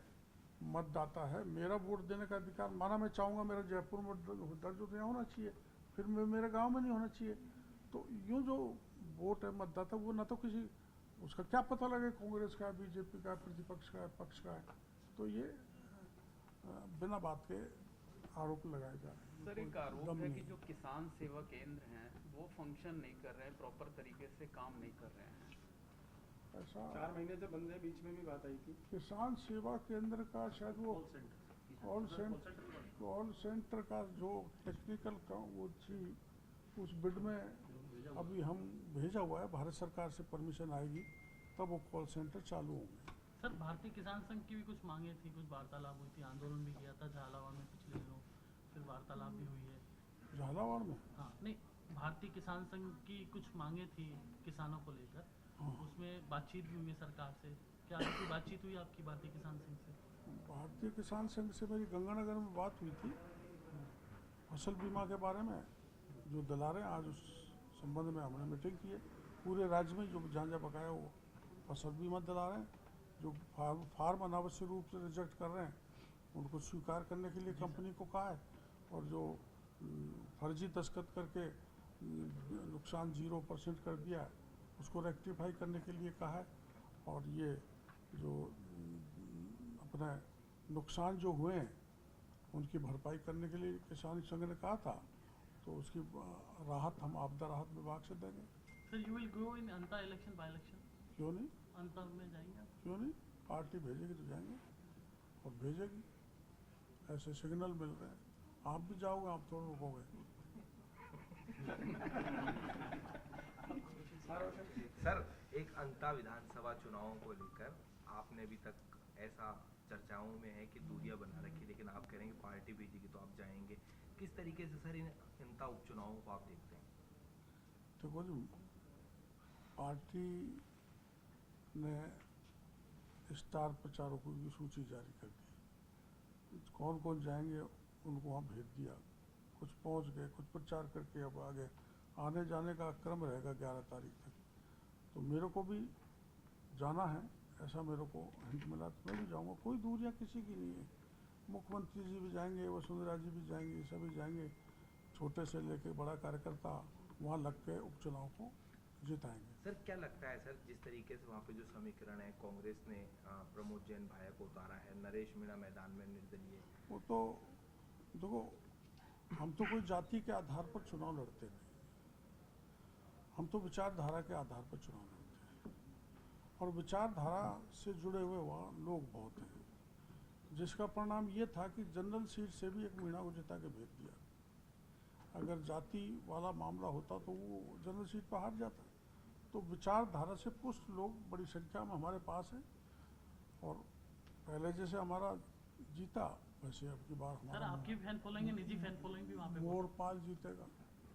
मतदाता है, मेरा वोट देने का अधिकार, माना मैं चाहूँगा मेरा जयपुर में दर्ज हो तो यहाँ होना चाहिए, फिर मेरे गांव में नहीं होना चाहिए। तो यूँ जो वोट है मतदाता, वो ना तो किसी उसका क्या पता लगे कांग्रेस का, बीजेपी का, प्रतिपक्ष का, पक्ष का है। तो ये बिना बात के आरोप लगाए जा रहे हैं। सर एक आरोप है कि जो किसान सेवा केंद्र हैं वो फंक्शन नहीं कर रहे हैं, प्रॉपर तरीके से काम नहीं कर रहे हैं। ऐसा 4 महीने से बंद है, बीच में भी बात आई थी। किसान सेवा केंद्र का शायद वो कॉल सेंटर का जो टेक्निकल का वो थी, उस बिड में अभी हम भेजा हुआ है, भारत सरकार से परमिशन आएगी तब वो कॉल सेंटर चालू होंगे। सर भारतीय किसान संघ की भी कुछ मांगे थी, कुछ वार्तालाप हुई थी, आंदोलन भी किया था झालावाड़ में पिछले दिनों, फिर वार्तालाप भी हुई है झालावाड़ में। हाँ नहीं, भारतीय किसान संघ की कुछ मांगे थी किसानों को लेकर, उसमें बातचीत भी हुई है सरकार से। क्या आपकी बातचीत हुई आपकी भारतीय किसान संघ से? भारतीय किसान संघ से मेरी गंगानगर में बात हुई थी फसल बीमा के बारे में। जो दिला रहे हैं आज उस संबंध में हमने मीटिंग की है। पूरे राज्य में जो जहाँ बकाया वो फसल बीमा दिला रहे हैं। जो फार्म अनावश्यक रूप से रिजेक्ट कर रहे हैं उनको स्वीकार करने के लिए कंपनी को कहा है, और जो फर्जी दस्तखत करके नुकसान 0% कर दिया है उसको रेक्टिफाई करने के लिए कहा है। और ये जो अपने नुकसान जो हुए हैं उनकी भरपाई करने के लिए किसान संघ ने कहा था, तो उसकी राहत हम आपदा राहत विभाग से देंगे। Sir you will go in Anta election by election? क्यों नहीं, अंतर में जाएंगे आप? क्यों नहीं, पार्टी भेजेगी तो जाएंगे और भेजेगी। ऐसे सिग्नल मिल रहे हैं, आप भी जाओगे, आप थोड़ा रुकोगे। सर एक अंता विधानसभा चुनावों को लेकर आपने अभी तक ऐसा चर्चाओं में है कि दूरियां बना रखी, लेकिन आप कह रहे हैं कि पार्टी भेजेगी तो आप जाएंगे। किस तरीके से सर इन अंता उपचुनावों को आप देखते हैं? देखो जी, पार्टी ने स्टार प्रचारकों की सूची जारी कर दी, कौन कौन जाएंगे उनको वहाँ भेज दिया। कुछ पहुँच गए, कुछ प्रचार करके अब आगे आने जाने का क्रम रहेगा 11 तारीख तक। तो मेरे को भी जाना है, ऐसा मेरे को हिंट मिला तो मैं भी जाऊँगा। कोई दूरियाँ किसी की नहीं है। मुख्यमंत्री जी भी जाएंगे, वसुंधरा जी भी जाएंगे, सभी जाएंगे। छोटे से लेके बड़ा कार्यकर्ता वहाँ लग के उपचुनाव को जिताएंगे। सर क्या लगता है सर, जिस तरीके से वहाँ पे जो समीकरण है, कांग्रेस ने प्रमोद जैन भाया को उतारा है, नरेश मीणा मैदान में निर्दलीय, वो तो देखो, हम तो कोई जाति के आधार पर चुनाव लड़ते नहीं, हम तो विचारधारा के आधार पर चुनाव लड़ते हैं। और विचारधारा से जुड़े हुए वहाँ लोग बहुत हैं, जिसका परिणाम ये था कि जनरल सीट से भी एक मीणा को जिता के भेज दिया। अगर जाति वाला मामला होता तो वो जनरल सीट पर हार जाता। तो विचारधारा से पुष्ट लोग बड़ी संख्या में हमारे पास हैं, और पहले जैसे हमारा जीता वैसे अब की बार हमारा। सर आपकी फैन फॉलोइंग है, निजी फैन फॉलोइंग भी वहाँ पे? मोरपाल जीतेगा।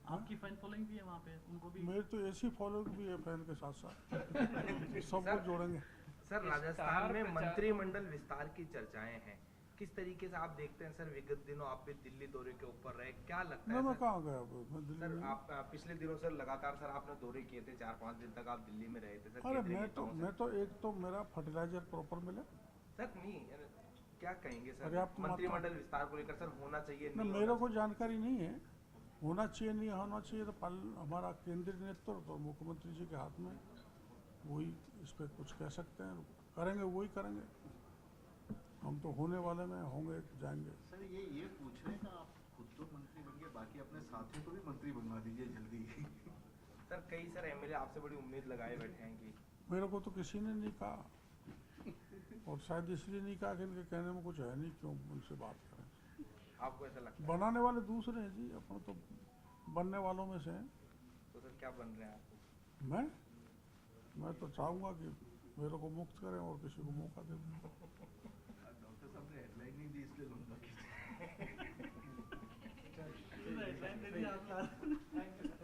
आपकी फैन फॉलोइंग भी है वहाँ पे, उनको भी? मेरे तो ऐसी फॉलोइंग भी है फैन के साथ साथ सबको जोड़ेंगे। सर राजस्थान में मंत्रिमंडल विस्तार की चर्चाएं हैं, किस तरीके से आप देखते हैं सर? विगत दिनों आप भी दिल्ली दौरे के ऊपर रहे, क्या लगता है? मैं कहाँ गया? मैं दिल्ली सर में। आप पिछले दिनों सर लगातार सर आपने दौरे किए थे, 4-5 दिन तक आप दिल्ली में रहे थे सर। अरे मैं तो एक तो मेरा फर्टिलाइजर प्रॉपर मिला सर। नहीं क्या कहेंगे सर पर्याप्त मंत्रिमंडल विस्तार को लेकर? सर होना चाहिए नहीं? मेरे को जानकारी नहीं है, होना चाहिए नहीं होना चाहिए तो हमारा केंद्रीय नेतृत्व और मुख्यमंत्री जी के हाथ में, वही इस पर कुछ कह सकते हैं। करेंगे वही करेंगे, हम तो होने वाले में होंगे, जाएंगे। सर ये पूछ रहे हैं आप खुद तो मंत्री बन गए, बाकी अपने साथियों को भी मंत्री बनवा दीजिए जल्दी। सर कई सर एमएलए आपसे बड़ी उम्मीद लगाए बैठे हैं कि मेरे को तो किसी ने नहीं कहा और शायद इसलिए नहीं कहा कि इनके कहने में कुछ है नहीं, क्यों उनसे बात करें। आपको ऐसा लगता है? बनाने वाले दूसरे हैं जी, अपन तो बनने वालों में से हैं। तो सर क्या बन रहे हैं आप? मैं तो चाहूँगा कि मेरे को मुक्त करें और किसी को मौका दे दें। डॉक्टर साहब ने हेडलाइन नहीं दी, इसलिए लूंगा। हेडलाइन दे दी आपने।